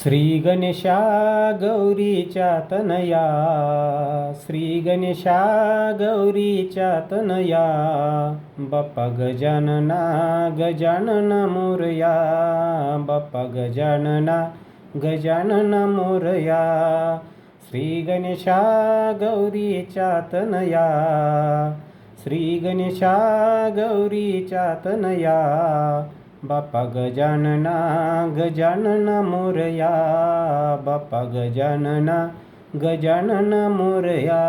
श्री गणेशा गौरीच्या तनया, श्री गणेशा गौरीच्या तनया, बाप्पा गजानना गजानन मोरया, बाप्पा गजानना गजानन मोरया. श्री गणेशा गौरीच्या तनया, श्री गणेशा गौरीच्या तनया, बाप्पा गजानना गजानन मोरया, बाप्पा गजानना गजानन मोरया.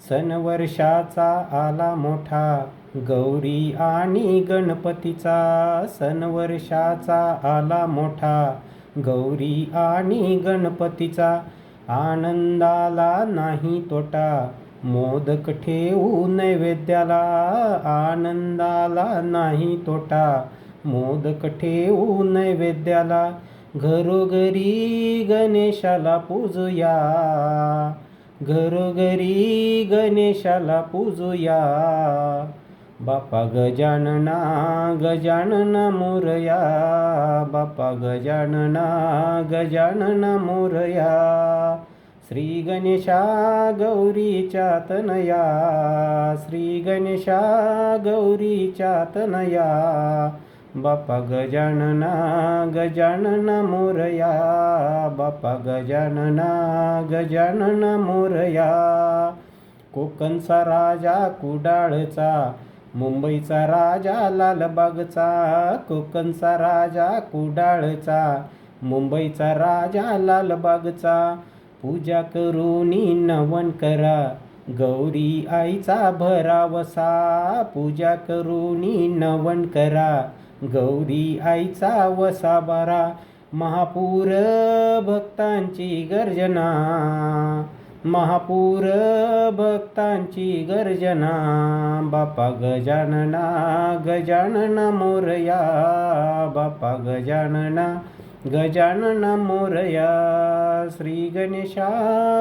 सन वर्षाचा आला मोठा गौरी आणि गणपतीचा, सन वर्षाचा आला मोठा गौरी आणि गणपतीचा. आनंदाला नाही तोटा मोदक ठेवू नैवेद्याला, आनंदाला नाही तोटा मोदक ठेवू नैवेद्याला. घरोघरी गणेशाला पूजूया, घरोघरी गणेशाला पूजूया, बाप्पा गजानना गजानन मोरया, बाप्पा गजानना गजानन मोरया. श्री गणेशा गौरीच्या तनया, श्री गणेशा गौरीच्या तनया, बाप्पा गजानना गजानन मोरया, बाप्पा गजानना गजानन मोरया. कोकणचा राजा कुडाळचा, मुंबईचा राजा लालबागचा, कोकणचा राजा कुडाळचा, मुंबईचा राजा लालबागचा. पूजा करूनी नवन करा गौरी आईचा भरावसा, पूजा करूनी नवन करा गौरी आईचा वसा बरा. महापूर भक्तांची गर्जना, महापूर भक्तांची गर्जना, बाप्पा गजानना गजानन मोरया, बाप्पा गजानना गजानन मोरया. श्री गणेशा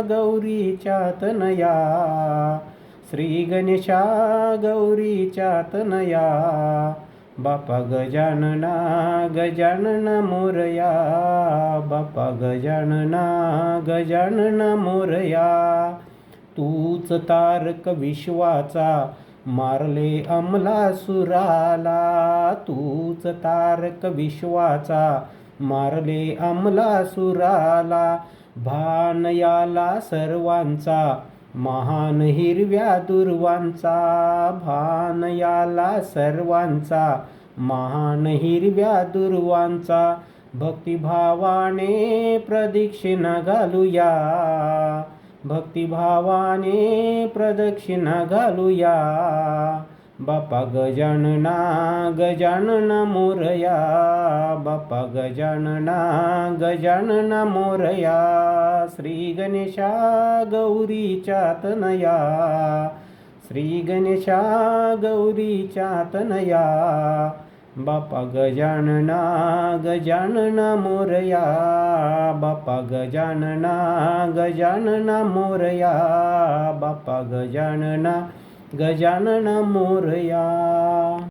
गौरीच्या तनया, श्री गणेशा गौरीच्या तनया, बाप्पा गजानना गजानन मोरया, बाप्पा गजानना गजानन मोरया. तूच तारक विश्वाचा मारले अमलासुराला, तूच तारक विश्वाचा मारले अमलासुराला. भान याला सर्वांचा महान हिरव्या दुर्वांचा, भान याला सर्वांचा महान हिरव्या दुर्वांचा. भक्तिभावाने प्रदक्षिणा घालूया, भक्तिभावाने प्रदक्षिणा घालूया, बाप्पा गजानना गजानन मोरया, बाप्पा गजानना गजानन मोरया. श्री गणेशा गौरीच्या तनया, श्री गणेशा गौरीच्या तनया, बाप्पा गजानना गजानन मोरया, बाप्पा गजानना गजानन मोरया, बाप्पा गजानना गजानन मोरया.